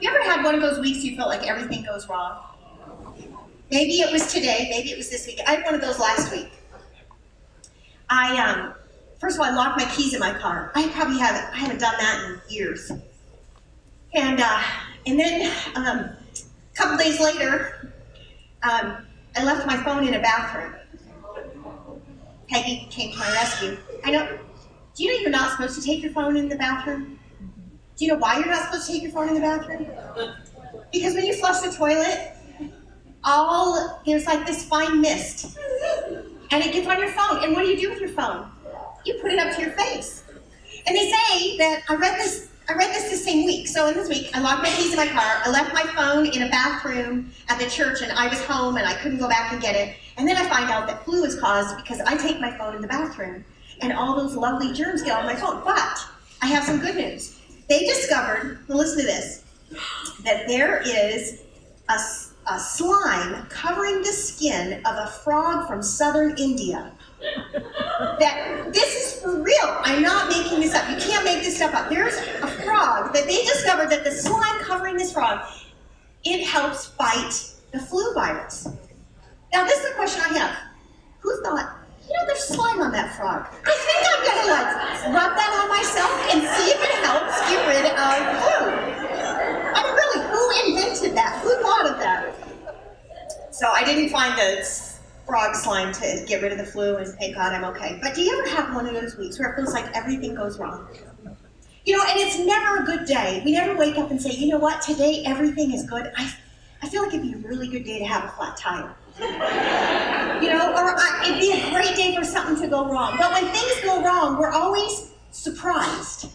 You ever had one of those weeks you felt like everything goes wrong? Maybe it was today, maybe it was this week. I had one of those last week. First of all, I locked my keys in my car. I haven't done that in years. And then a couple days later, I left my phone in a bathroom. Peggy came to my rescue. Do you know you're not supposed to take your phone in the bathroom? Do you know why you're not supposed to take your phone in the bathroom? Because when you flush the toilet, there's like this fine mist. And it gets on your phone. And what do you do with your phone? You put it up to your face. And they say that I read this same week. So in this week, I locked my keys in my car. I left my phone in a bathroom at the church, and I was home, and I couldn't go back and get it. And then I find out that flu is caused because I take my phone in the bathroom, and all those lovely germs get on my phone. But I have some good news. They discovered, listen to this, that there is a slime covering the skin of a frog from southern India. That this is for real. I'm not making this up. You can't make this stuff up. There's a frog that they discovered that the slime covering this frog, it helps fight the flu virus. Now this is the question I have. Who thought, there's slime on that frog. I think I'm gonna rub that on myself and see if it helps get rid of flu. I mean, really, who invented that? Who thought of that? So I didn't find the frog slime to get rid of the flu, and thank God I'm okay. But do you ever have one of those weeks where it feels like everything goes wrong? And it's never a good day. We never wake up and say, you know what, today everything is good. I feel like it'd be a really good day to have a flat tire. It'd be a great day for something to go wrong. But when things go wrong, we're always surprised.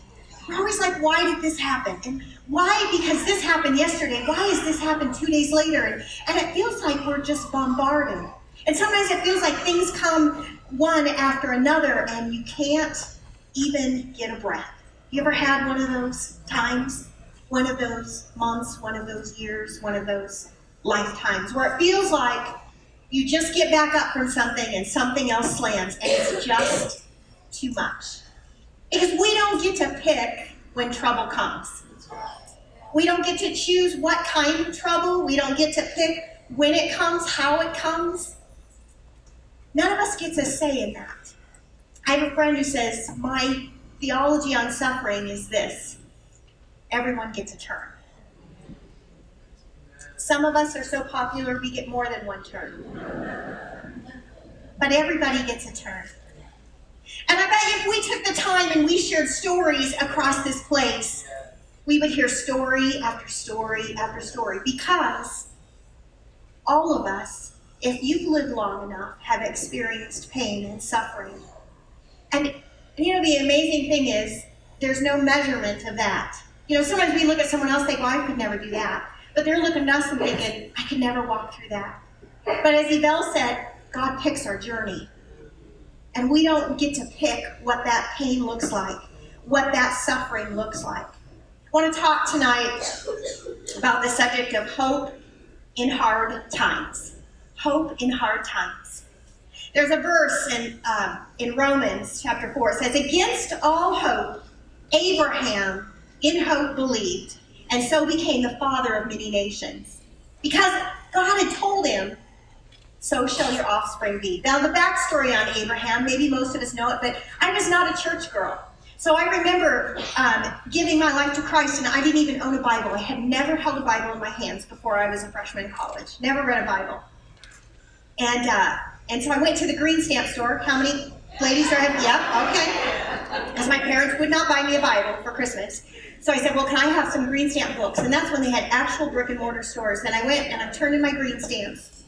We're always like, why did this happen? And why? Because this happened yesterday. Why has this happened 2 days later? And it feels like we're just bombarded. And sometimes it feels like things come one after another and you can't even get a breath. You ever had one of those times? One of those months, one of those years, one of those lifetimes where it feels like you just get back up from something and something else slams and it's just too much. Because we don't get to pick when trouble comes. We don't get to choose what kind of trouble. We don't get to pick when it comes, how it comes. None of us gets a say in that. I have a friend who says, my theology on suffering is this: everyone gets a turn. Some of us are so popular we get more than one turn. But everybody gets a turn. And I bet if we took the time and we shared stories across this place, we would hear story after story after story, because all of us, if you've lived long enough, have experienced pain and suffering. And the amazing thing is, there's no measurement of that. Sometimes we look at someone else and think, well, I could never do that. But they're looking at us and thinking, I could never walk through that. But as Yvelle said, God picks our journey. And we don't get to pick what that pain looks like, what that suffering looks like. I want to talk tonight about the subject of hope in hard times. Hope in hard times. There's a verse in Romans chapter 4. It says, against all hope, Abraham in hope believed, and so became the father of many nations. Because God had told him, so shall your offspring be. Now, the backstory on Abraham, maybe most of us know it, but I was not a church girl. So I remember giving my life to Christ, and I didn't even own a Bible. I had never held a Bible in my hands before I was a freshman in college. Never read a Bible. And so I went to the green stamp store. How many ladies are here? Yeah, okay. Because my parents would not buy me a Bible for Christmas. So I said, well, can I have some green stamp books? And that's when they had actual brick and mortar stores. Then I went and I turned in my green stamps.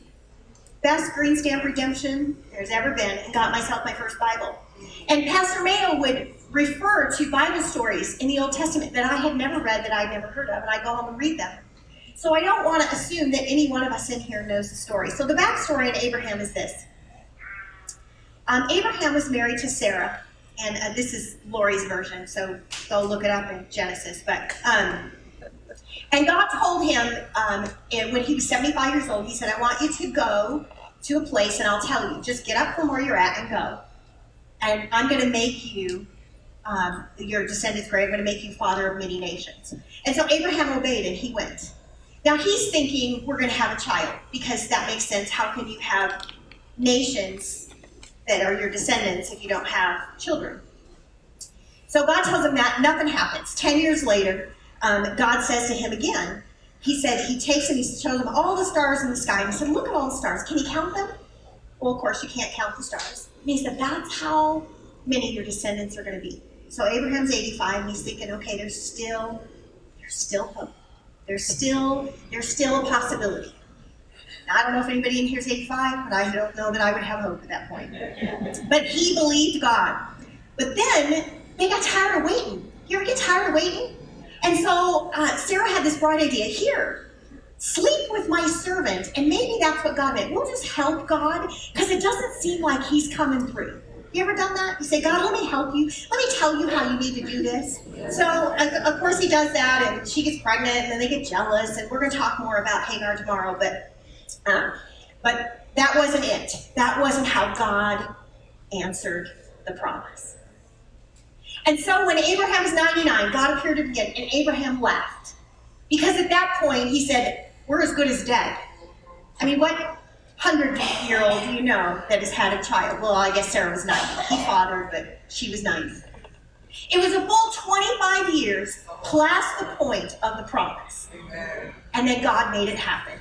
Best green stamp redemption there's ever been, and got myself my first Bible. And Pastor Mayo would refer to Bible stories in the Old Testament that I had never read, that I'd never heard of, and I'd go home and read them. So I don't want to assume that any one of us in here knows the story. So the backstory on Abraham is this. Abraham was married to Sarah, and this is Lori's version, so go look it up in Genesis. And God told him when he was 75 years old, he said, I want you to go to a place, and I'll tell you. Just get up from where you're at and go. And I'm going to make you your descendants great. I'm going to make you father of many nations. And so Abraham obeyed, and he went. Now he's thinking, we're going to have a child, because that makes sense. How can you have nations that are your descendants if you don't have children? So God tells him that. Nothing happens. 10 years later, God says to him again, he said, he takes him, he shows him all the stars in the sky, and he said, look at all the stars. Can you count them? Well, of course, you can't count the stars. And he said, that's how many your descendants are going to be. So Abraham's 85, and he's thinking, okay, there's still hope. There's still a possibility. Now, I don't know if anybody in here is 85, but I don't know that I would have hope at that point. But he believed God. But then they got tired of waiting. You ever get tired of waiting? And so Sarah had this bright idea. Here, sleep with my servant, and maybe that's what God meant. We'll just help God, because it doesn't seem like he's coming through. You ever done that? You say, God, let me help you. Let me tell you how you need to do this. So, of course, he does that, and she gets pregnant, and then they get jealous, and we're going to talk more about Hagar tomorrow, but that wasn't it. That wasn't how God answered the promise. And so when Abraham was 99, God appeared to him again, and Abraham left. Because at that point, he said, we're as good as dead. I mean, what 100-year-old do you know that has had a child? Well, I guess Sarah was 90. He fathered, but she was 90. It was a full 25 years past the point of the promise. And then God made it happen.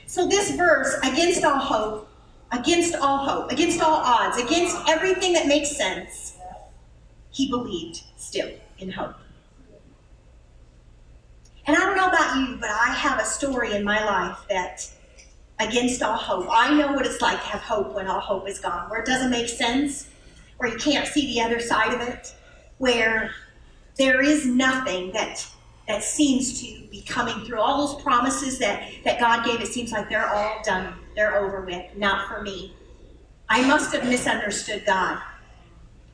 So this verse, against all hope, against all odds, against everything that makes sense, he believed still in hope. And I don't know about you, but I have a story in my life that against all hope. I know what it's like to have hope when all hope is gone, where it doesn't make sense, where you can't see the other side of it, where there is nothing that seems to be coming through. All those promises that God gave, it seems like they're all done. They're over with. Not for me. I must have misunderstood God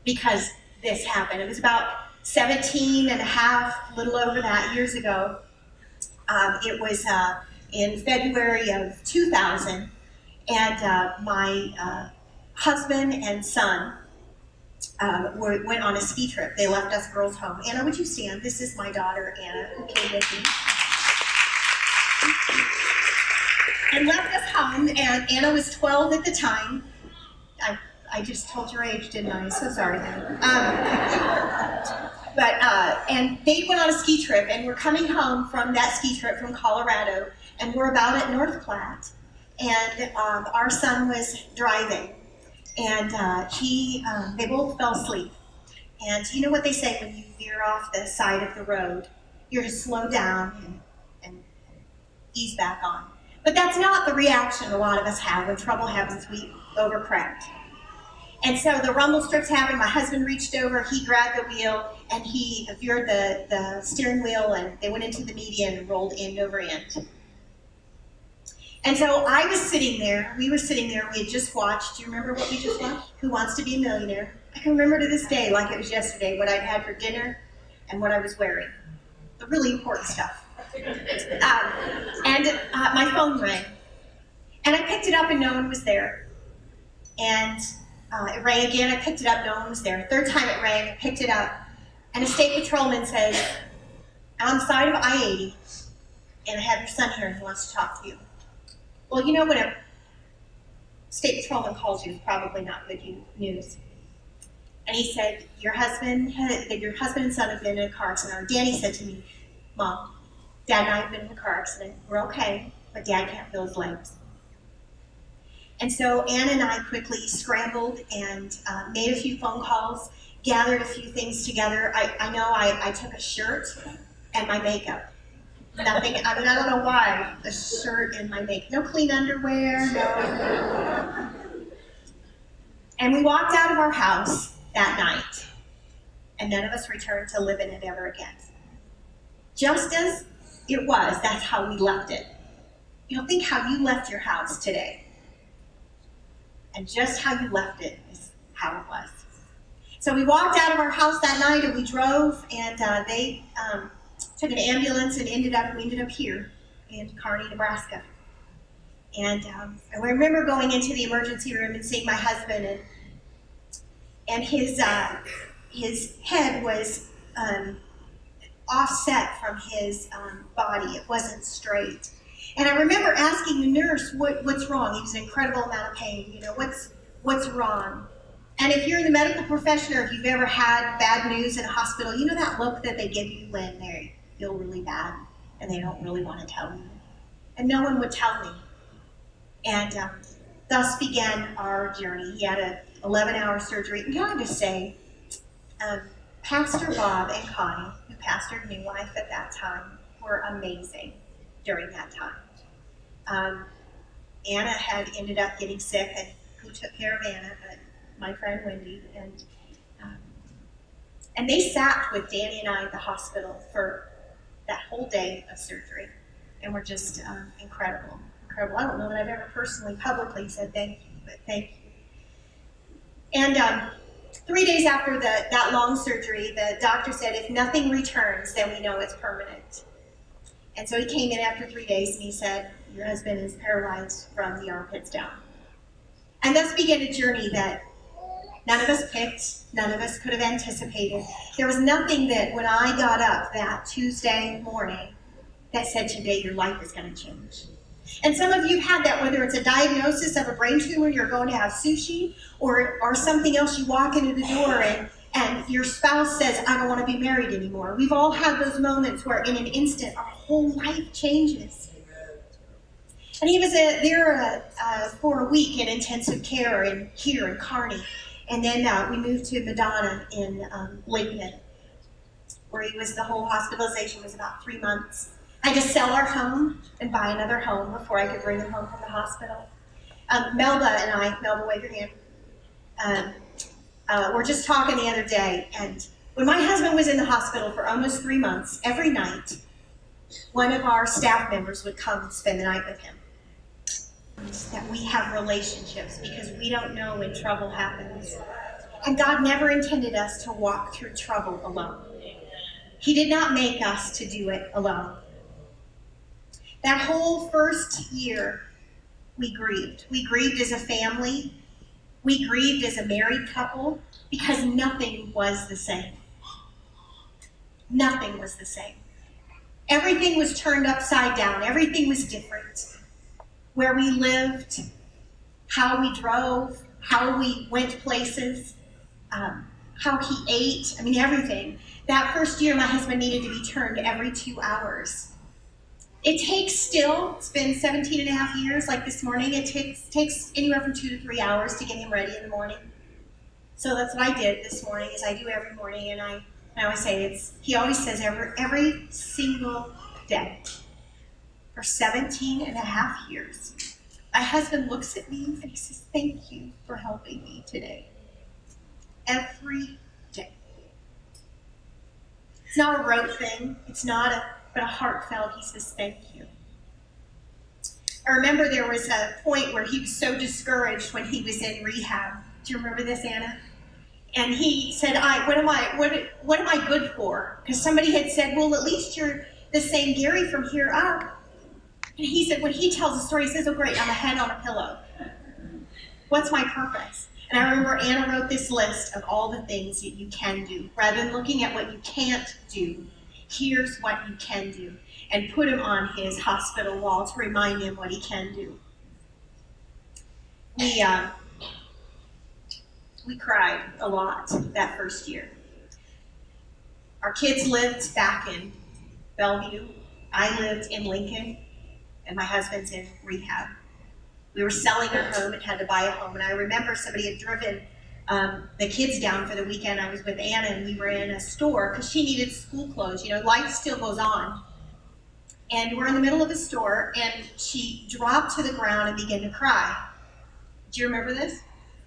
because this happened. It was about 17 and a half, a little over that, years ago. It was in February of 2000, and my husband and son went on a ski trip. They left us girls home. Anna, would you stand? This is my daughter, Anna, who came with me. And left us home, and Anna was 12 at the time. I just told your age, didn't I? So sorry. And they went on a ski trip, and we're coming home from that ski trip from Colorado, and we're about at North Platte, and our son was driving, and they both fell asleep. And you know what they say when you veer off the side of the road? You're to slow down and ease back on. But that's not the reaction a lot of us have when trouble happens. We overcorrect. And so the rumble strips happened. My husband reached over, he grabbed the wheel, and he veered the steering wheel, and they went into the median and rolled end over end. And so I was sitting there, we were sitting there, we had just watched, do you remember what we just watched? Who Wants to Be a Millionaire? I can remember to this day, like it was yesterday, what I'd had for dinner and what I was wearing. The really important stuff. My phone rang. And I picked it up and no one was there. And it rang again, I picked it up, no one was there. Third time it rang, I picked it up, and a state patrolman says, I'm on the side of I-80, and I have your son here and he wants to talk to you. Well, you know, when a state patrolman calls you, it's probably not good news. And he said, your husband and son have been in a car accident. Or Danny said to me, Mom, Dad and I have been in a car accident. We're okay, but Dad can't feel his legs. And so Anna and I quickly scrambled and made a few phone calls, gathered a few things together. I know I took a shirt and my makeup. Nothing, I mean, I don't know why, a shirt and my makeup. No clean underwear, no. And we walked out of our house that night, and none of us returned to live in it ever again. Just as it was, that's how we left it. You know, think how you left your house today. And just how you left it is how it was. So we walked out of our house that night and we drove, and they took an ambulance and we ended up here in Kearney, Nebraska. And I remember going into the emergency room and seeing my husband, and his his head was offset from his body. It wasn't straight. And I remember asking the nurse, what's wrong? He was in an incredible amount of pain. You know, what's wrong? And if you're in the medical profession or if you've ever had bad news in a hospital, you know that look that they give you when they feel really bad and they don't really want to tell you. And no one would tell me. And thus began our journey. He had an 11-hour surgery. And can I just say, Pastor Bob and Connie, who pastored New Life at that time, were amazing during that time. Anna had ended up getting sick, and who took care of Anna? My friend Wendy. And they sat with Danny and I at the hospital for that whole day of surgery, and were just incredible. Incredible. I don't know that I've ever personally, publicly said thank you, but thank you. And 3 days after that long surgery, the doctor said, if nothing returns, then we know it's permanent. And so he came in after 3 days and he said, your husband is paralyzed from the armpits down. And thus began a journey that none of us picked, none of us could have anticipated. There was nothing that when I got up that Tuesday morning that said, today your life is going to change. And some of you have had that, whether it's a diagnosis of a brain tumor, you're going to have sushi, or something else, you walk into the door and your spouse says, I don't want to be married anymore. We've all had those moments where in an instant our whole life changes. And he was there for a week in intensive care here in Kearney. And then we moved to Madonna in Lincoln, where he was, the whole hospitalization was about 3 months. I had to sell our home and buy another home before I could bring him home from the hospital. Melba and I, Melba, wave your hand, were just talking the other day, and when my husband was in the hospital for almost 3 months, every night, one of our staff members would come and spend the night with him. That we have relationships because we don't know when trouble happens. And God never intended us to walk through trouble alone. He did not make us to do it alone. That whole first year, we grieved. We grieved as a family. We grieved as a married couple because nothing was the same. Nothing was the same. Everything was turned upside down. Everything was different. Where we lived, how we drove, how we went places, how he ate, I mean, everything. That first year, my husband needed to be turned every 2 hours. It takes still, it's been 17 and a half years, like this morning, it takes anywhere from 2 to 3 hours to get him ready in the morning. So that's what I did this morning, as I do every morning, and I always say he always says every single day. For 17 and a half years, my husband looks at me and he says, thank you for helping me today. Every day. It's not a rote thing. It's not but a heartfelt. He says, thank you. I remember there was a point where he was so discouraged when he was in rehab. Do you remember this, Anna? And he said, what am I good for? Because somebody had said, well, at least you're the same Gary from here up. And he said, when he tells a story, he says, oh great, I'm a head on a pillow. What's my purpose? And I remember Anna wrote this list of all the things that you can do. Rather than looking at what you can't do, here's what you can do. And put him on his hospital wall to remind him what he can do. We cried a lot that first year. Our kids lived back in Bellevue. I lived in Lincoln. And my husband's in rehab. We were selling our home and had to buy a home. And I remember somebody had driven the kids down for the weekend. I was with Anna and we were in a store because she needed school clothes. You know, life still goes on. And we're in the middle of a store and she dropped to the ground and began to cry. Do you remember this?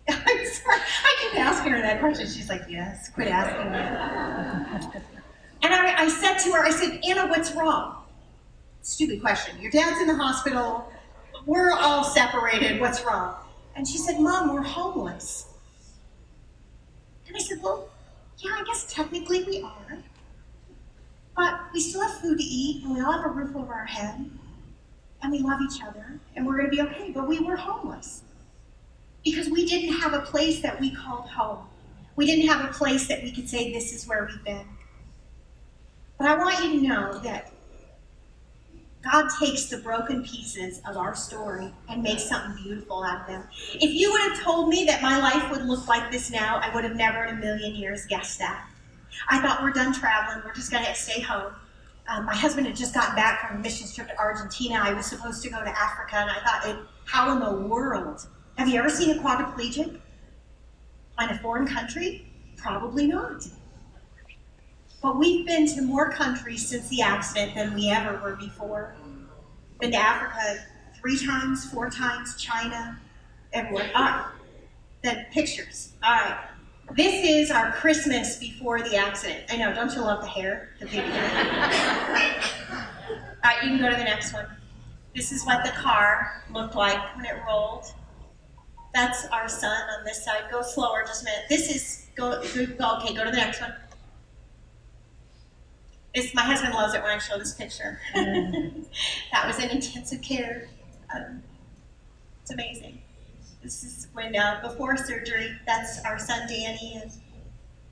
I'm sorry. I keep asking her that question. She's like, yes, quit asking me. And I said to her, I said, Anna, what's wrong? Stupid question. Your dad's in the hospital. We're all separated. What's wrong? And she said, Mom, we're homeless. And I said, well, yeah, I guess technically we are. But we still have food to eat, and we all have a roof over our head, and we love each other, and we're going to be okay. But we were homeless because we didn't have a place that we called home. We didn't have a place that we could say, this is where we've been. But I want you to know that God takes the broken pieces of our story and makes something beautiful out of them. If you would have told me that my life would look like this now, I would have never in a million years guessed that. I thought, we're done traveling, we're just going to stay home. My husband had just gotten back from a mission trip to Argentina. I was supposed to go to Africa, and I thought, how in the world? Have you ever seen a quadriplegic in a foreign country? Probably not. But we've been to more countries since the accident than we ever were before. Been to Africa 3 times, 4 times, China, everywhere. The pictures. All right. This is our Christmas before the accident. I know, don't you love the hair? The big hair. All right, you can go to the next one. This is what the car looked like when it rolled. That's our son on this side. Go slower just a minute. This is, okay, go to the next one. My husband loves it when I show this picture. That was in intensive care. It's amazing. This is when before surgery. That's our son Danny, and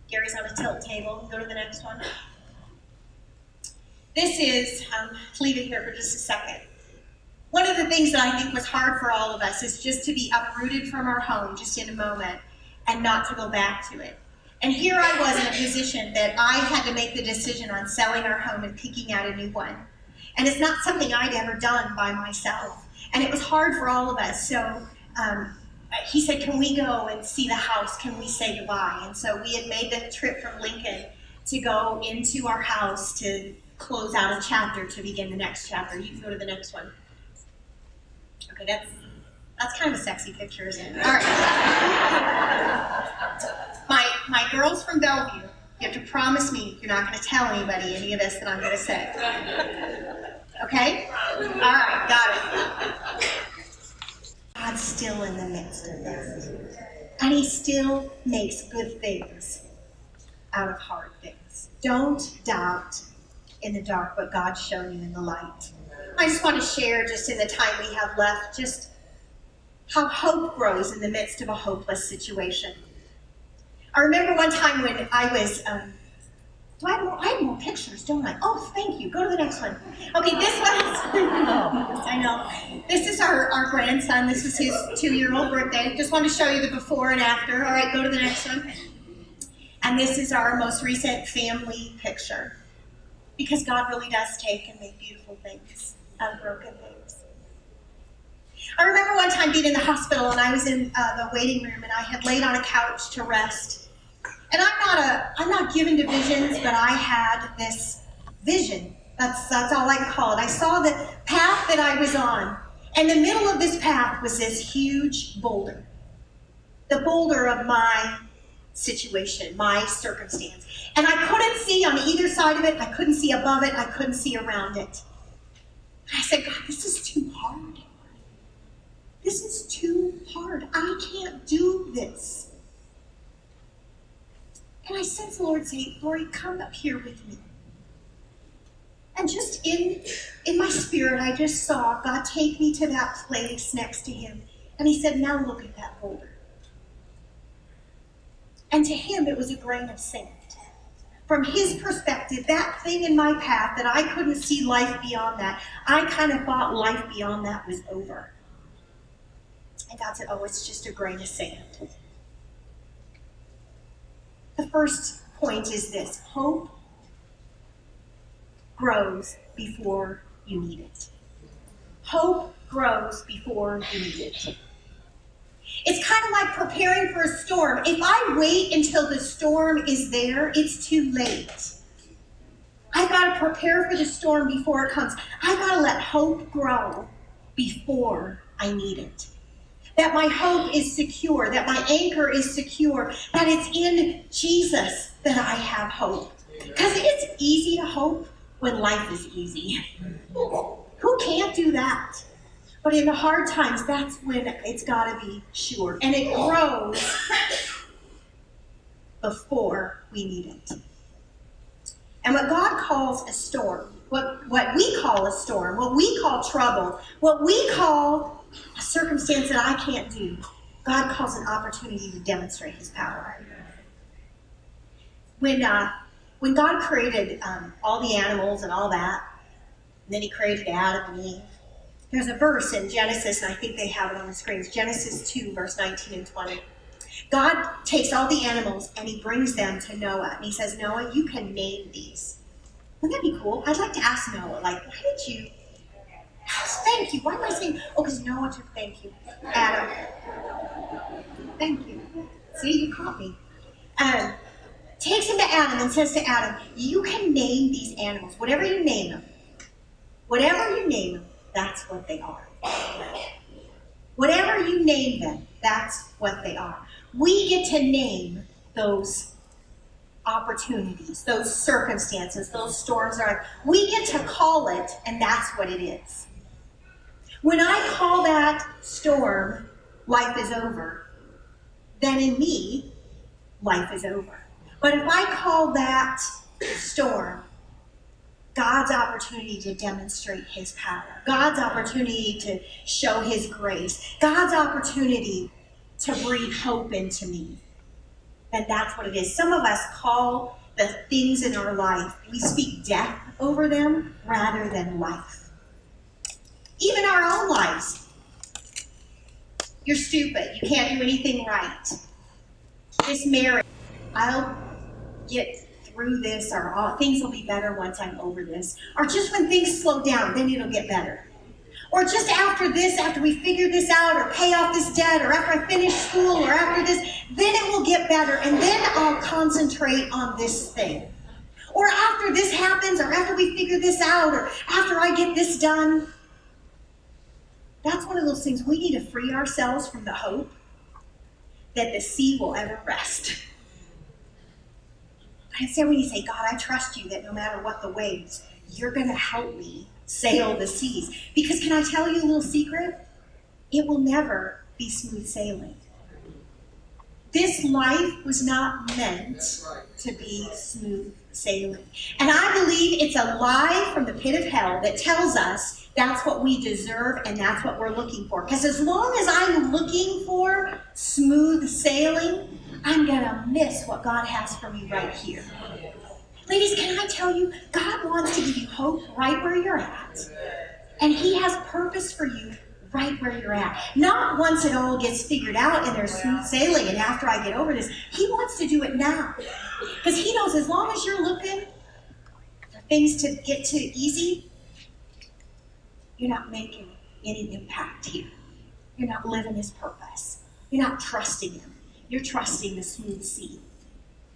Gary's on a tilt table. Go to the next one. This is, leave it here for just a second. One of the things that I think was hard for all of us is just to be uprooted from our home just in a moment and not to go back to it. And here I was in a position that I had to make the decision on selling our home and picking out a new one. And it's not something I'd ever done by myself. And it was hard for all of us. So he said, can we go and see the house? Can we say goodbye? And so we had made the trip from Lincoln to go into our house to close out a chapter to begin the next chapter. You can go to the next one. Okay, that's kind of a sexy picture, isn't it? All right. My girls from Bellevue, you have to promise me you're not going to tell anybody any of this that I'm going to say. Okay? All right, got it. God's still in the midst of this. And he still makes good things out of hard things. Don't doubt in the dark what God's shown you in the light. I just want to share, just in the time we have left, just how hope grows in the midst of a hopeless situation. I remember one time when I was, I have more pictures, don't I? Oh, thank you. Go to the next one. Okay, this one, I know. This is our grandson. This is his 2-year-old birthday. Just want to show you the before and after. All right, go to the next one. And this is our most recent family picture. Because God really does take and make beautiful things out of broken things. I remember one time being in the hospital, and I was in the waiting room, and I had laid on a couch to rest. And I'm not given to visions, but I had this vision. That's all I can call it. I saw the path that I was on. And the middle of this path was this huge boulder. The boulder of my situation, my circumstance. And I couldn't see on either side of it. I couldn't see above it. I couldn't see around it. And I said, God, this is too hard. This is too hard. I can't do this. And I sensed the Lord say, Lori, come up here with me. And just in my spirit, I just saw God take me to that place next to him. And he said, now look at that boulder. And to him, it was a grain of sand. From his perspective, that thing in my path that I couldn't see life beyond that, I kind of thought life beyond that was over. And God said, oh, it's just a grain of sand. The first point is this: hope grows before you need it. Hope grows before you need it. It's kind of like preparing for a storm. If I wait until the storm is there, it's too late. I've got to prepare for the storm before it comes. I've got to let hope grow before I need it. That my hope is secure, that my anchor is secure, that it's in Jesus that I have hope. Because it's easy to hope when life is easy. Who can't do that? But in the hard times, that's when it's got to be sure. And it grows before we need it. And what God calls a storm, what we call a storm, what we call trouble, what we call a circumstance that I can't do, God calls an opportunity to demonstrate his power. When God created all the animals and all that, and then he created Adam and Eve, there's a verse in Genesis, and I think they have it on the screens, Genesis 2, verse 19 and 20. God takes all the animals and he brings them to Noah, and he says, Noah, you can name these. Wouldn't that be cool? I'd like to ask Noah, like, why did you? Thank you. Why am I saying? Oh, because Noah took thank you. Adam. Thank you. See, you caught me. Takes him to Adam and says to Adam, you can name these animals. Whatever you name them. Whatever you name them, that's what they are. Whatever you name them, that's what they are. We get to name those opportunities, those circumstances, those storms. We get to call it, and that's what it is. When I call that storm, life is over, then in me, life is over. But if I call that storm God's opportunity to demonstrate his power, God's opportunity to show his grace, God's opportunity to breathe hope into me, then that's what it is. Some of us call the things in our life, we speak death over them rather than life. Even our own lives. You're stupid. You can't do anything right. This marriage, I'll get through this, or things will be better once I'm over this. Or just when things slow down, then it'll get better. Or just after this, after we figure this out, or pay off this debt, or after I finish school, or after this, then it will get better, and then I'll concentrate on this thing. Or after this happens, or after we figure this out, or after I get this done. That's one of those things we need to free ourselves from the hope that the sea will ever rest. I understand when you say, God, I trust you that no matter what the waves, you're going to help me sail the seas. Because can I tell you a little secret? It will never be smooth sailing. This life was not meant to be smooth sailing. And I believe it's a lie from the pit of hell that tells us that's what we deserve and that's what we're looking for. Because as long as I'm looking for smooth sailing, I'm going to miss what God has for me right here. Ladies, can I tell you, God wants to give you hope right where you're at. And he has purpose for you right where you're at. Not once it all gets figured out and there's smooth sailing and after I get over this. He wants to do it now. Because he knows as long as you're looking for things to get to easy, you're not making any impact here. You're not living his purpose. You're not trusting him. You're trusting the smooth sea.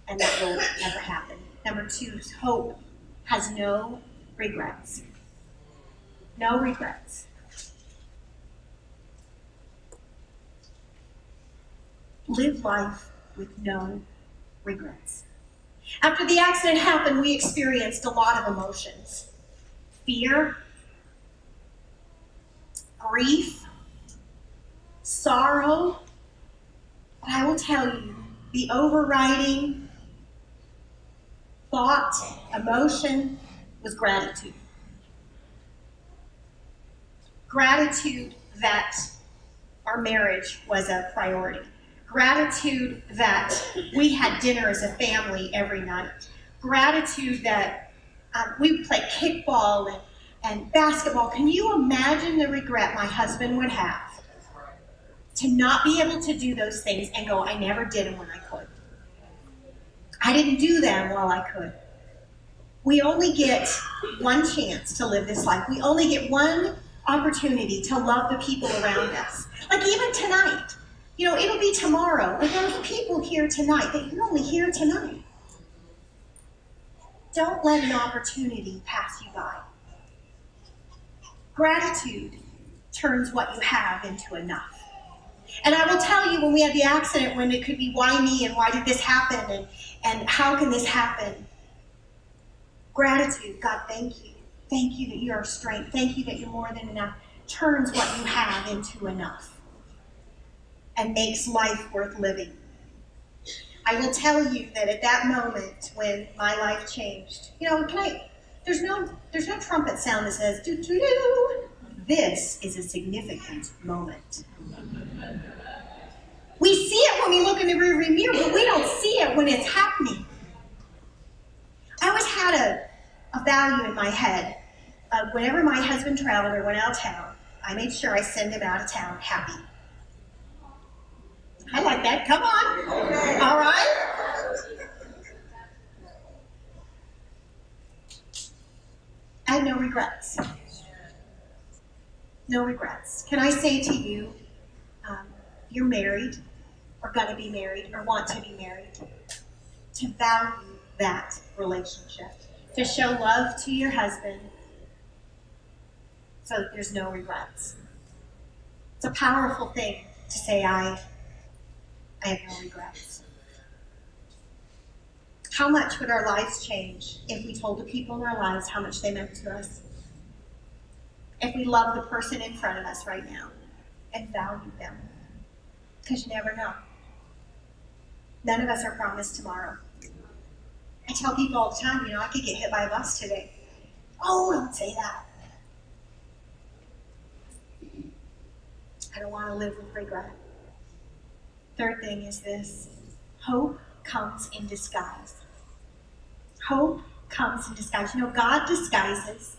And that will never happen. Number 2, hope has no regrets. No regrets. Live life with no regrets. After the accident happened, we experienced a lot of emotions. Fear, grief, sorrow. But I will tell you, the overriding thought, emotion was gratitude. Gratitude that our marriage was a priority. Gratitude that we had dinner as a family every night. Gratitude that we would play kickball and basketball. Can you imagine the regret my husband would have to not be able to do those things and go, I never did them when I could. I didn't do them while I could. We only get one chance to live this life. We only get one opportunity to love the people around us. Like even tonight. You know, it'll be tomorrow, but there's people here tonight that you're only here tonight. Don't let an opportunity pass you by. Gratitude turns what you have into enough. And I will tell you, when we had the accident, when it could be why me and why did this happen and how can this happen? Gratitude, God, thank you. Thank you that you are strength. Thank you that you're more than enough. Turns what you have into enough. And makes life worth living. I will tell you that at that moment when my life changed, you know, there's no trumpet sound that says, doo doo doo. This is a significant moment. We see it when we look in the rearview mirror, but we don't see it when it's happening. a value in my head. Whenever my husband traveled or went out of town, I made sure I send him out of town happy. I like that. Come on. All right? I have no regrets. No regrets. Can I say to you, you're married, or going to be married, or want to be married, to value that relationship, to show love to your husband so that there's no regrets. It's a powerful thing to say, I have no regrets. How much would our lives change if we told the people in our lives how much they meant to us? If we loved the person in front of us right now and valued them? Because you never know. None of us are promised tomorrow. I tell people all the time, I could get hit by a bus today. Oh, don't say that. I don't want to live with regret. Third thing is this: hope comes in disguise. Hope comes in disguise. God disguises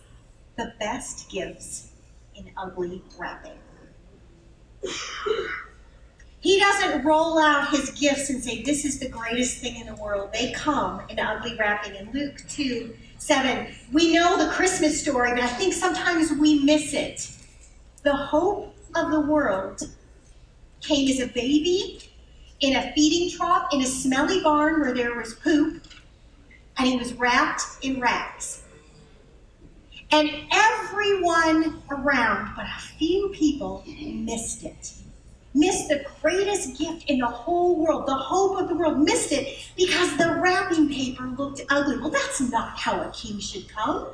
the best gifts in ugly wrapping. He doesn't roll out his gifts and say, this is the greatest thing in the world. They come in ugly wrapping. In Luke 2:7, we know the Christmas story, but I think sometimes we miss it. The hope of the world came as a baby in a feeding trough in a smelly barn where there was poop, and he was wrapped in rags. And everyone around, but a few people, missed it. Missed the greatest gift in the whole world, the hope of the world, missed it because the wrapping paper looked ugly. Well, that's not how a king should come.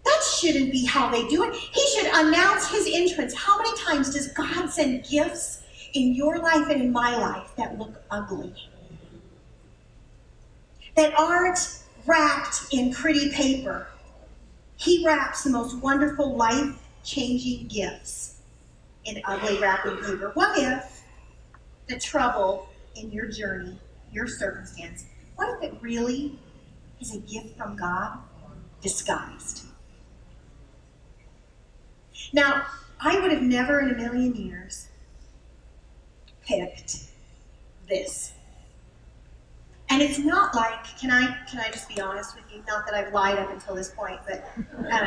That shouldn't be how they do it. He should announce his entrance. How many times does God send gifts in your life and in my life that look ugly? That aren't wrapped in pretty paper. He wraps the most wonderful, life-changing gifts in ugly wrapping paper. What if the trouble in your journey, your circumstance, what if it really is a gift from God disguised? Now, I would have never in a million years picked this. And it's not like, can I just be honest with you? Not that I've lied up until this point, but I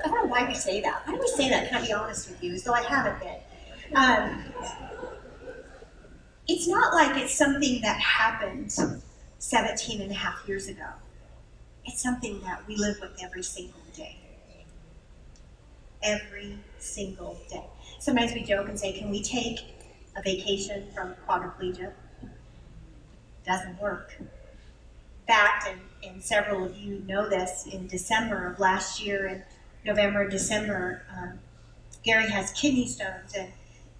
don't know why we say that. Why do we say that? Can I be honest with you? As though I haven't been. It's not like it's something that happened 17 and a half years ago. It's something that we live with every single day. Every single day. Sometimes we joke and say, can we take a vacation from quadriplegia? Doesn't work. In fact, and several of you know this, in December of last year, in November and December, Gary has kidney stones,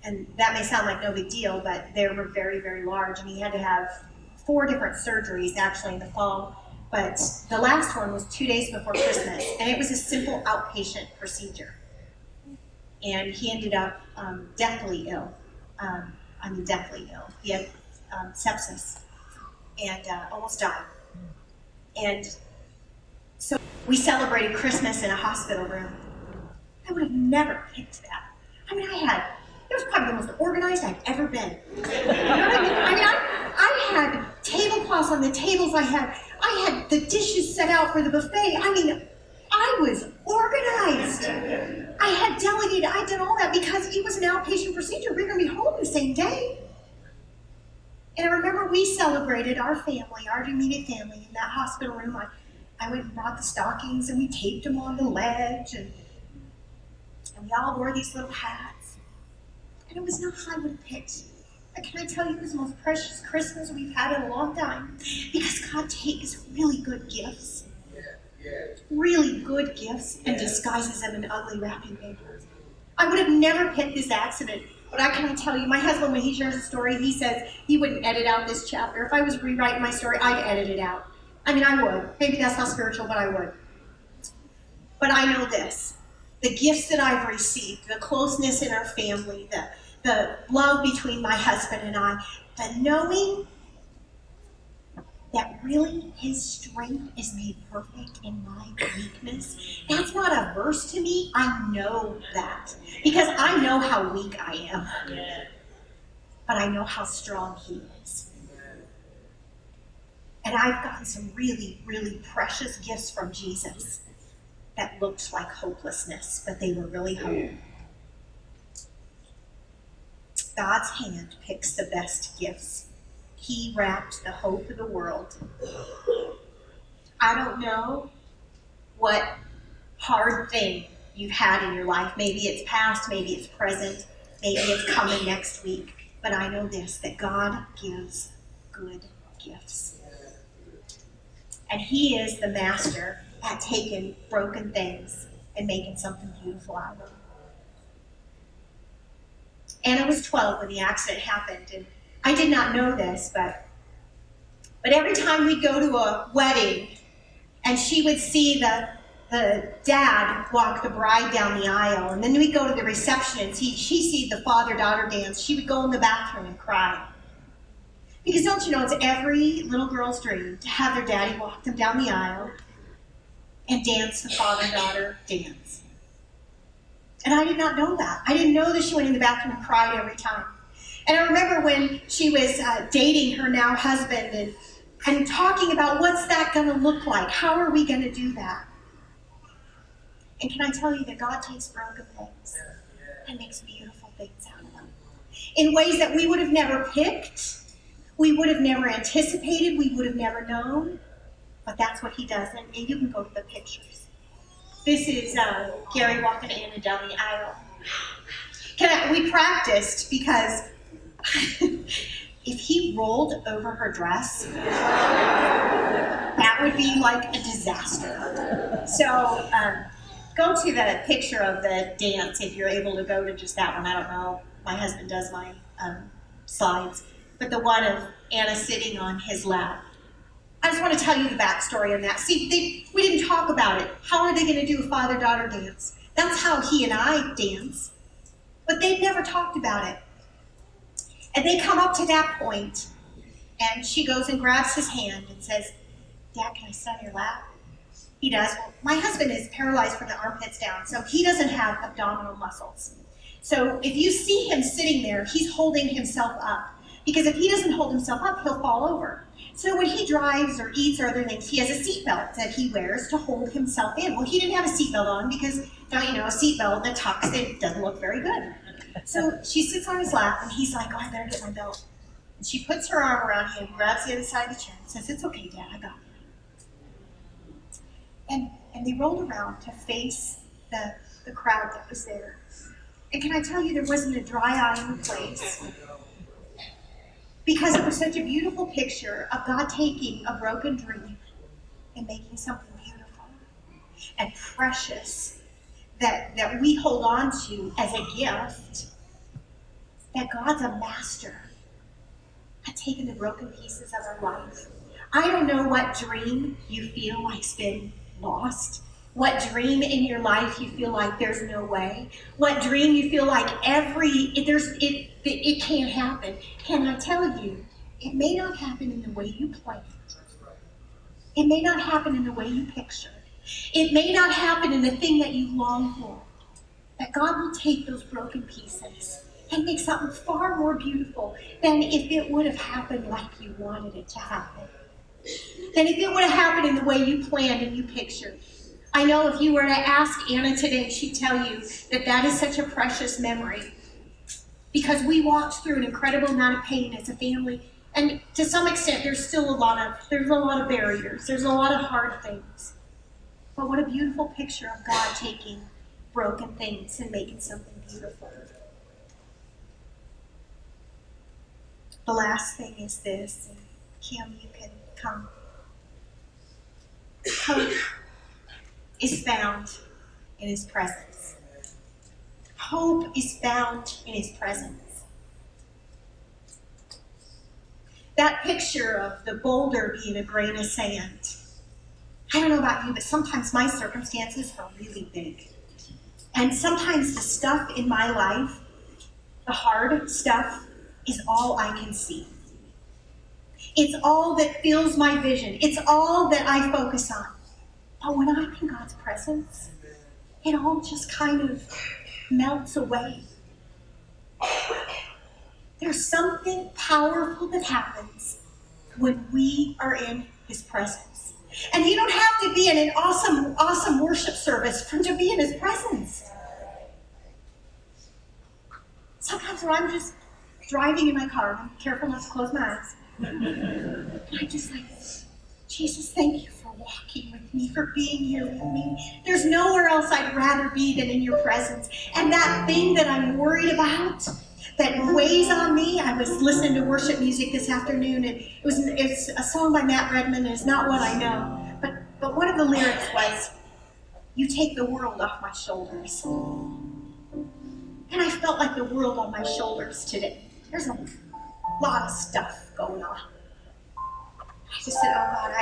and that may sound like no big deal, but they were very, very large, and he had to have 4 different surgeries actually in the fall, but the last one was 2 days before Christmas, and it was a simple outpatient procedure. And he ended up deathly ill. Deathly ill. He had sepsis and almost died. And so we celebrated Christmas in a hospital room. I would have never picked that. It was probably the most organized I've ever been. You know what I mean? I had tablecloths on the tables. I had the dishes set out for the buffet. I was organized. I had delegated. I did all that because it was an outpatient procedure. We were going to be home the same day. And I remember we celebrated our family, our immediate family, in that hospital room. I went and brought the stockings, and we taped them on the ledge, and we all wore these little hats. And it was not how I would have picked. But can I tell you, it was the most precious Christmas we've had in a long time, because God takes really good gifts, really good gifts, and disguises them in ugly wrapping paper. I would have never picked this accident. But I can tell you, my husband, when he shares a story, he says he wouldn't edit out this chapter. If I was rewriting my story, I'd edit it out. I would. Maybe that's not spiritual, but I would. But I know this. The gifts that I've received, the closeness in our family, the love between my husband and I, the knowing that really his strength is made perfect in my weakness. That's not a verse to me. I know that because I know how weak I am. But I know how strong he is. And I've gotten some really, really precious gifts from Jesus that looked like hopelessness, but they were really hope. God's hand picks the best gifts. He wrapped the hope of the world. I don't know what hard thing you've had in your life. Maybe it's past, maybe it's present, maybe it's coming next week. But I know this, that God gives good gifts. And he is the master at taking broken things and making something beautiful out of them. Anna was 12 when the accident happened, and I did not know this, but every time we'd go to a wedding and she would see the dad walk the bride down the aisle, and then we'd go to the reception and she'd see the father-daughter dance, she would go in the bathroom and cry. Because don't you know, it's every little girl's dream to have their daddy walk them down the aisle and dance the father-daughter dance. And I did not know that. I didn't know that she went in the bathroom and cried every time. And I remember when she was dating her now husband and talking about what's that going to look like? How are we going to do that? And can I tell you that God takes broken things and makes beautiful things out of them in ways that we would have never picked, we would have never anticipated, we would have never known, but that's what he does. And you can go to the pictures. This is Gary walking Anna down the aisle. We practiced because if he rolled over her dress, that would be like a disaster. So go to the picture of the dance if you're able to go to just that one. I don't know. My husband does my slides. But the one of Anna sitting on his lap. I just want to tell you the backstory on that. See, we didn't talk about it. How are they going to do a father-daughter dance? That's how he and I dance. But they've never talked about it. And they come up to that point, and she goes and grabs his hand and says, Dad, can I sit on your lap? He does. Well, my husband is paralyzed from the armpits down, so he doesn't have abdominal muscles. So if you see him sitting there, he's holding himself up. Because if he doesn't hold himself up, he'll fall over. So when he drives or eats or other things, he has a seatbelt that he wears to hold himself in. Well, he didn't have a seatbelt on because, don't you know, a seatbelt that tucks, it doesn't look very good. So she sits on his lap, and he's like, oh, I better get my belt. And she puts her arm around him, grabs the other side of the chair, and says, it's okay, Dad, I got you. And they rolled around to face the crowd that was there. And can I tell you, there wasn't a dry eye in the place. Because it was such a beautiful picture of God taking a broken dream and making something beautiful and precious that we hold on to as a gift. That God's a master at taking the broken pieces of our life. I don't know what dream you feel like's been lost. What dream in your life you feel like there's no way. What dream you feel like it can't happen. Can I tell you, it may not happen in the way you planned. It may not happen in the way you pictured. It may not happen in the thing that you long for. That God will take those broken pieces and make something far more beautiful than if it would have happened like you wanted it to happen. Than if it would have happened in the way you planned and you pictured. I know if you were to ask Anna today, she'd tell you that is such a precious memory. Because we walked through an incredible amount of pain as a family. And to some extent, there's still a lot of barriers. There's a lot of hard things. But what a beautiful picture of God taking broken things and making something beautiful. The last thing is this, and Kim, you can come. Hope is found in his presence. Hope is found in his presence. That picture of the boulder being a grain of sand. I don't know about you, but sometimes my circumstances are really big. And sometimes the stuff in my life, the hard stuff, is all I can see. It's all that fills my vision. It's all that I focus on. But when I'm in God's presence, it all just kind of melts away. There's something powerful that happens when we are in His presence. And you don't have to be in an awesome worship service to be in His presence. Sometimes when I'm just driving in my car, I'm careful not to close my eyes. And I'm just like, Jesus, thank you for walking with me, for being here with me. There's nowhere else I'd rather be than in your presence. And that thing that I'm worried about, that weighs on me, I was listening to worship music this afternoon, and it's a song by Matt Redman, and it's not what I know. But one of the lyrics was, you take the world off my shoulders. And I felt like the world on my shoulders today. There's a lot of stuff going on. I just said, oh God,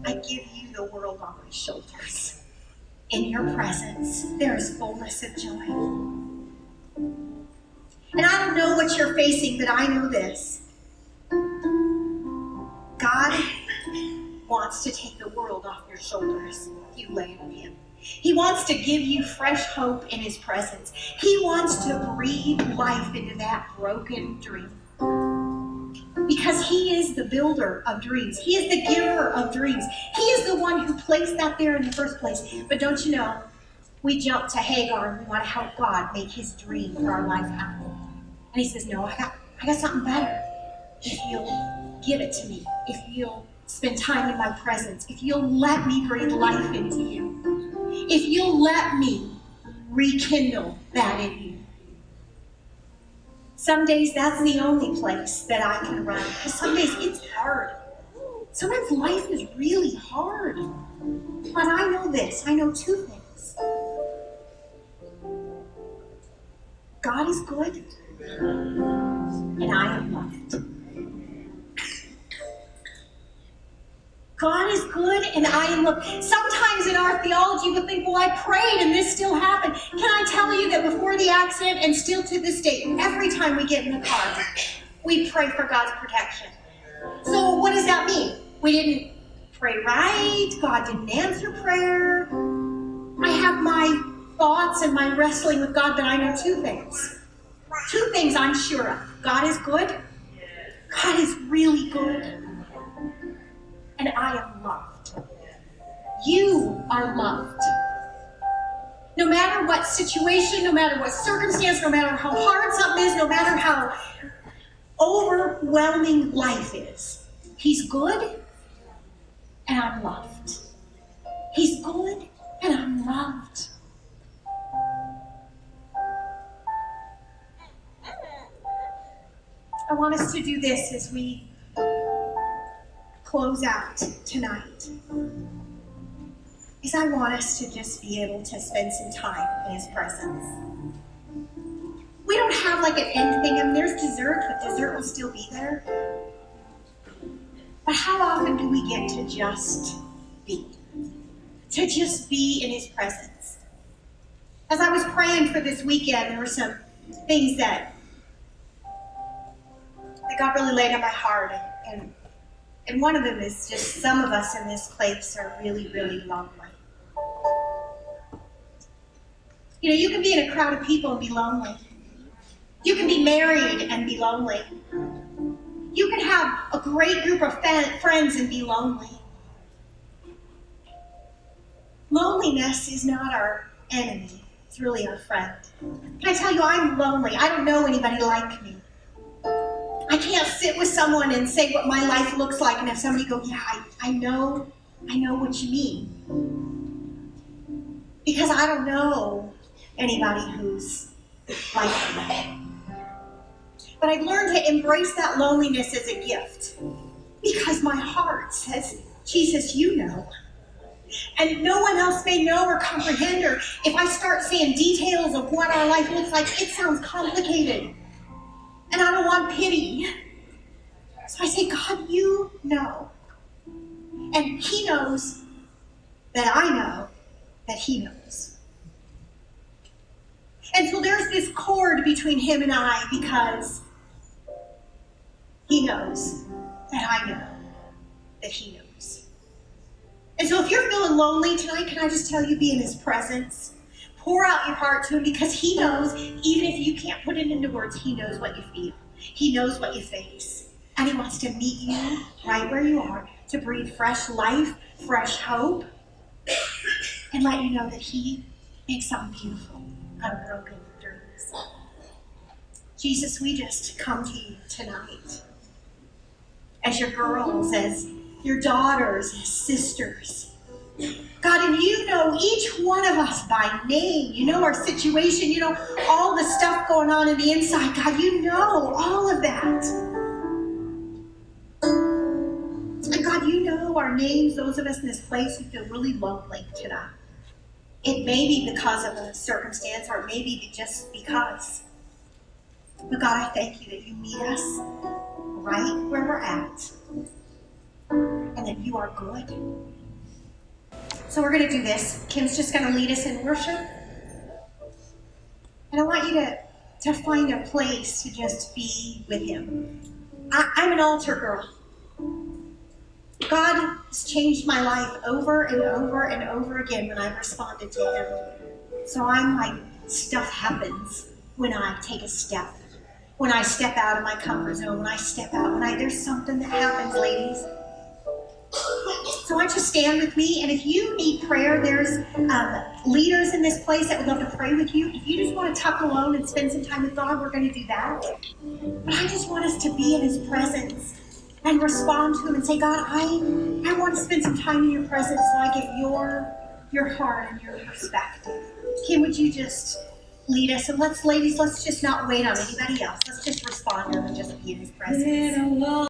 I give you the world on my shoulders. In your presence, there is fullness of joy. And I don't know what you're facing, but I know this. God wants to take the world off your shoulders if you lay it on Him. He wants to give you fresh hope in His presence. He wants to breathe life into that broken dream. Because He is the builder of dreams. He is the giver of dreams. He is the one who placed that there in the first place. But don't you know, we jump to Hagar and we want to help God make His dream for our life happen. And He says, no, I got something better. If you'll give it to me, if you'll spend time in my presence, if you'll let me breathe life into you, if you'll let me rekindle that in you. Some days that's the only place that I can run, because some days it's hard. Sometimes life is really hard. But I know this, I know two things. God is good, and I am loved. God is good and I am loved. Sometimes in our theology we'll think, well, I prayed and this still happened. Can I tell you that before the accident and still to this day, every time we get in the car, we pray for God's protection. So what does that mean? We didn't pray right. God didn't answer prayer. I have my thoughts and my wrestling with God, but I know two things. Two things I'm sure of. God is good. God is really good. And I am loved. You are loved. No matter what situation, no matter what circumstance, no matter how hard something is, no matter how overwhelming life is, He's good and I'm loved. He's good and I'm loved. I want us to do this as we close out tonight, is I want us to just be able to spend some time in His presence. We don't have like an end thing. I mean, there's dessert, but dessert will still be there. But how often do we get to just be? To just be in His presence. As I was praying for this weekend, there were some things that God really laid on my heart, and one of them is just some of us in this place are really, really lonely. You know, you can be in a crowd of people and be lonely. You can be married and be lonely. You can have a great group of friends and be lonely. Loneliness is not our enemy. It's really our friend. Can I tell you, I'm lonely. I don't know anybody like me. I can't sit with someone and say what my life looks like and have somebody go, yeah, I know what you mean. Because I don't know anybody who's like me. But I've learned to embrace that loneliness as a gift. Because my heart says, Jesus, you know. And no one else may know or comprehend, or if I start saying details of what our life looks like, it sounds complicated. And I don't want pity. So I say, God, you know. And He knows that I know that He knows. And so there's this cord between Him and I because He knows that I know that he knows. And so if you're feeling lonely tonight, can I just tell you, be in his presence. Pour out your heart to him, because he knows, even if you can't put it into words, he knows what you feel. He knows what you face. And he wants to meet you right where you are, to breathe fresh life, fresh hope, and let you know that he makes something beautiful out of broken dreams. Jesus, we just come to you tonight as your girls, as your daughters, as sisters. God, and you know each one of us by name. You know our situation. You know all the stuff going on in the inside. God, you know all of that. And God, you know our names, those of us in this place who feel really lonely tonight. It may be because of a circumstance, or it may be just because. But God, I thank you that you meet us right where we're at, and that you are good. So we're going to do this. Kim's just going to lead us in worship. And I want you to find a place to just be with him. I'm an altar girl. God has changed my life over and over and over again when I've responded to him. So I'm like, stuff happens when I take a step. When I step out of my comfort zone, when I step out, there's something that happens, ladies. So why don't you stand with me, and if you need prayer, there's leaders in this place that would love to pray with you. If you just want to tuck alone and spend some time with God, we're going to do that. But I just want us to be in his presence and respond to him and say, God, I want to spend some time in your presence so I get your heart and your perspective. Kim, would you just lead us? And let's just not wait on anybody else. Let's just respond to him and just be in his presence.